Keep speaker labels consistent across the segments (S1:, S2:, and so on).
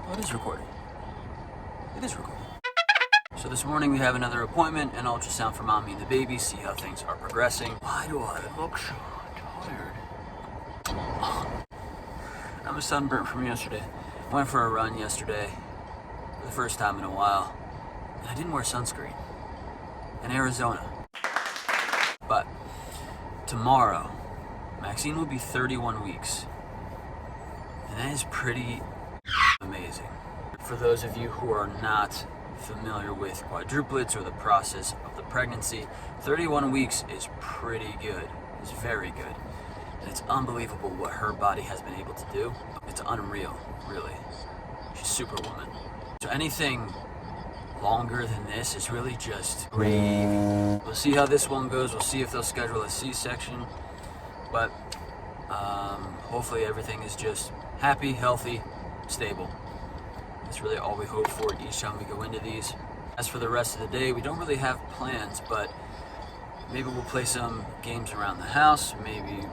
S1: Oh, it is recording. It is recording. So this morning we have another appointment, an ultrasound for mommy and the baby, see how things are progressing. Why do I look so tired? I'm a sunburnt from yesterday. I went for a run yesterday for the first time in a while, and I didn't wear sunscreen in Arizona. But tomorrow, Maxine will be 31 weeks, and that is pretty amazing. For those of you who are not familiar with quadruplets or the process of the pregnancy, 31 weeks is pretty good. It's very good. And it's unbelievable what her body has been able to do. It's unreal, really. She's Superwoman. So anything longer than this is really just gravy. We'll see how this one goes. We'll see if they'll schedule a C-section. But hopefully everything is just happy, healthy, stable. That's really all we hope for each time we go into these. As for the rest of the day, we don't really have plans, but maybe we'll play some games around the house. Maybe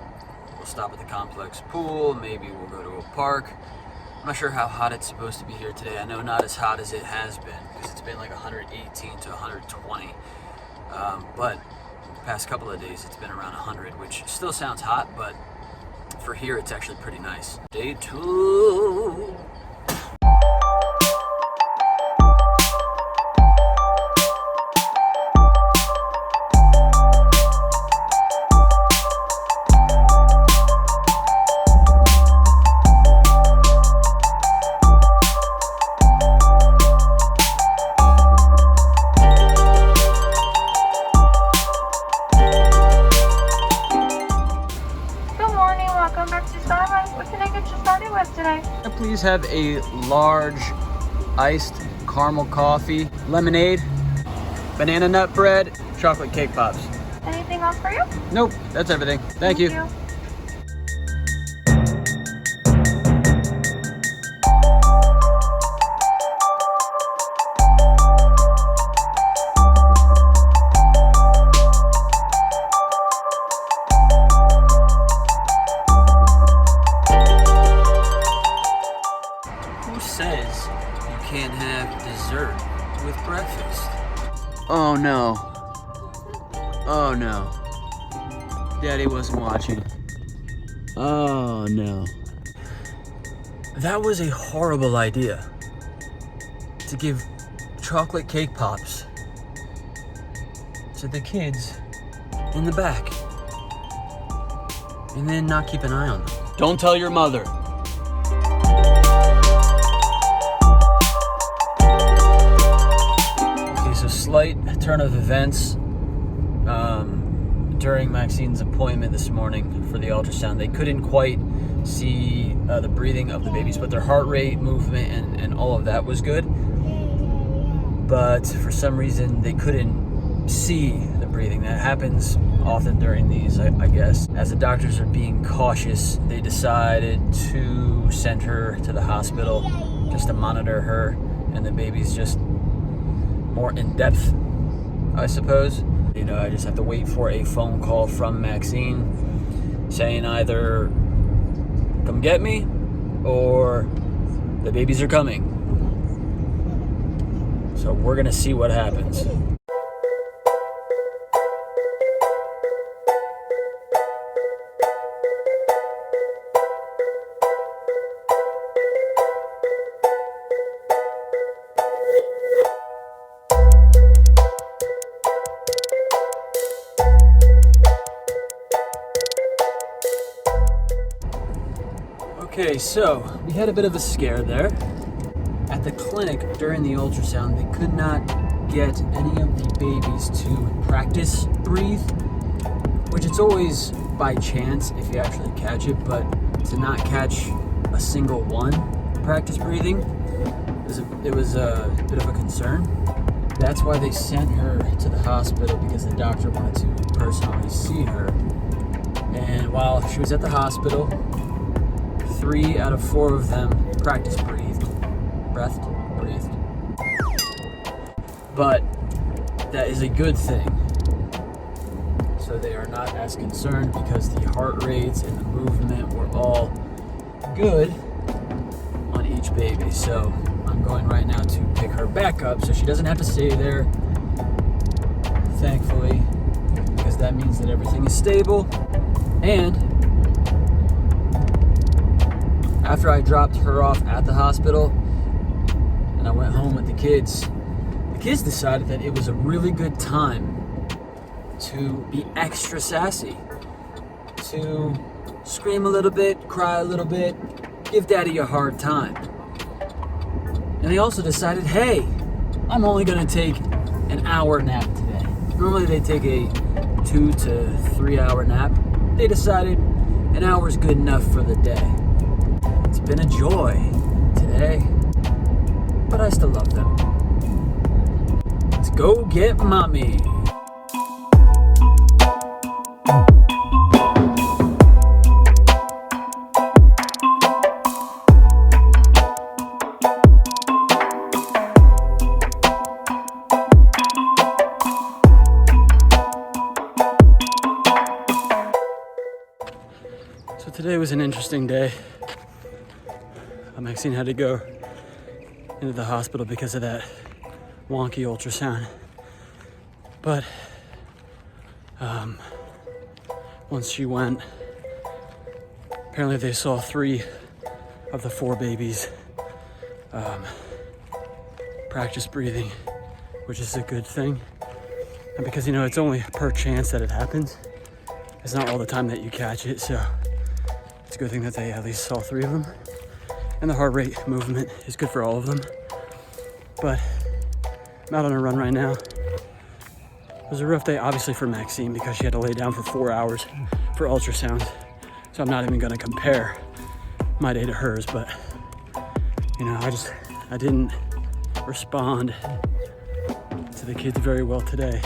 S1: we'll stop at the complex pool. Maybe we'll go to a park. I'm not sure how hot it's supposed to be here today. I know not as hot as it has been because it's been like 118 to 120. But the past couple of days it's been around 100, which still sounds hot, but for here it's actually pretty nice. Day 2. Please have a large iced caramel coffee, lemonade, banana nut bread, chocolate cake pops.
S2: Anything else for you?
S1: Nope, that's everything. Thank you. Says you can't have dessert with breakfast. Oh no. Oh no. Daddy wasn't watching. Oh no. That was a horrible idea. To give chocolate cake pops to the kids in the back. And then not keep an eye on them. Don't tell your mother. Slight turn of events during Maxine's appointment this morning for the ultrasound. They couldn't quite see the breathing of the babies, but their heart rate, movement, and all of that was good. But for some reason, they couldn't see the breathing. That happens often during these, I guess. As the doctors are being cautious, they decided to send her to the hospital just to monitor her and the baby's just more in depth, I suppose. You know, I just have to wait for a phone call from Maxine saying either come get me or the babies are coming. So we're gonna see what happens. Okay, so we had a bit of a scare there. At the clinic during the ultrasound, they could not get any of the babies to practice breathe, which it's always by chance if you actually catch it, but to not catch a single one practice breathing, it was a bit of a concern. That's why they sent her to the hospital, because the doctor wanted to personally see her. And while she was at the hospital, 3 out of 4 of them practice breathed. But that is a good thing. So they are not as concerned because the heart rates and the movement were all good on each baby. So I'm going right now to pick her back up so she doesn't have to stay there, thankfully, because that means that everything is stable. And after I dropped her off at the hospital and I went home with the kids decided that it was a really good time to be extra sassy, to scream a little bit, cry a little bit, give daddy a hard time. And they also decided, hey, I'm only gonna take an hour nap today. Normally they take a 2 to 3 hour nap. They decided an hour is good enough for the day. It's been a joy today, but I still love them. Let's go get mommy. So today was an interesting day. Maxine had to go into the hospital because of that wonky ultrasound. But once she went, apparently they saw 3 of the 4 babies practice breathing, which is a good thing. And because, you know, it's only per chance that it happens. It's not all the time that you catch it, so it's a good thing that they at least saw 3 of them. And the heart rate movement is good for all of them. But I'm out on a run right now. It was a rough day, obviously, for Maxine because she had to lay down for 4 hours for ultrasound. So I'm not even gonna compare my day to hers, but you know, I didn't respond to the kids very well today.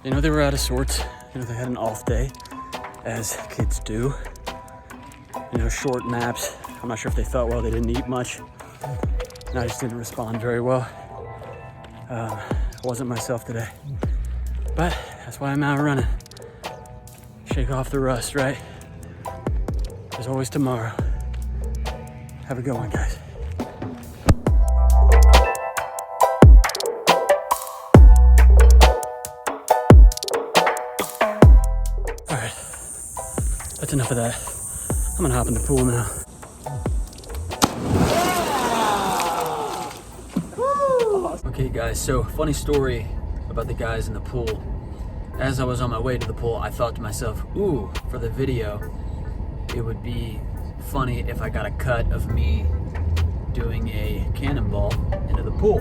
S1: You know, they were out of sorts. You know, they had an off day, as kids do. You know, short naps. I'm not sure if they thought, well, they didn't eat much. And I just didn't respond very well. I wasn't myself today. But that's why I'm out running. Shake off the rust, right? There's always tomorrow. Have a good one, guys. All right, that's enough of that. I'm gonna hop in the pool now. Okay guys, so funny story about the guys in the pool. As I was on my way to the pool, I thought to myself, ooh, for the video, it would be funny if I got a cut of me doing a cannonball into the pool.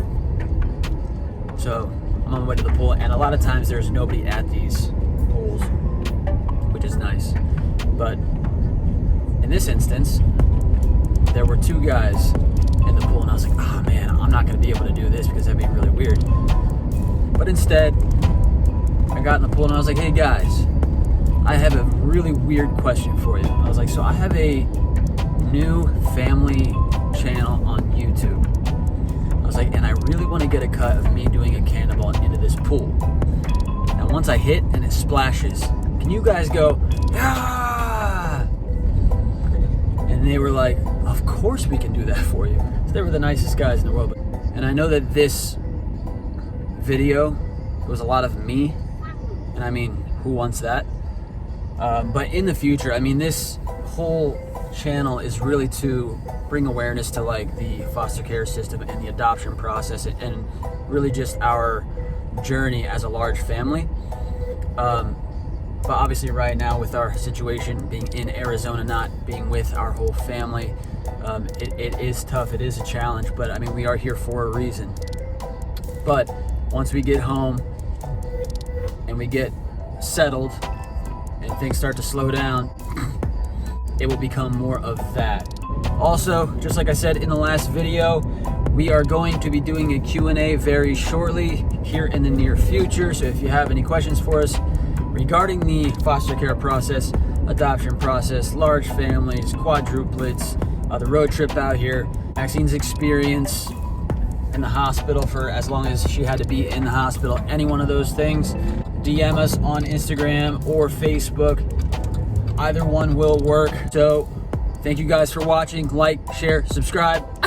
S1: So I'm on my way to the pool, and a lot of times there's nobody at these pools, which is nice. But in this instance, there were 2 guys in the pool, and I was like, oh man, I'm not gonna be able to do this because that'd be really weird. But instead, I got in the pool and I was like, hey guys, I have a really weird question for you. I was like, so I have a new family channel on YouTube. I was like, and I really want to get a cut of me doing a cannonball into this pool. And once I hit and it splashes, can you guys go, yeah? And they were like, of course we can do that for you. So they were the nicest guys in the world. And I know that this video was a lot of me, and I mean, who wants that? But in the future, I mean, this whole channel is really to bring awareness to like the foster care system and the adoption process, and really just our journey as a large family. But obviously right now with our situation being in Arizona, not being with our whole family, it is tough, it is a challenge, but I mean, we are here for a reason. But once we get home and we get settled and things start to slow down, it will become more of that. Also, just like I said in the last video, we are going to be doing a Q&A very shortly here in the near future. So if you have any questions for us regarding the foster care process, adoption process, large families, quadruplets, the road trip out here, Maxine's experience in the hospital for as long as she had to be in the hospital, any one of those things, DM us on Instagram or Facebook. Either one will work. So Thank you guys for watching. Like, share, subscribe.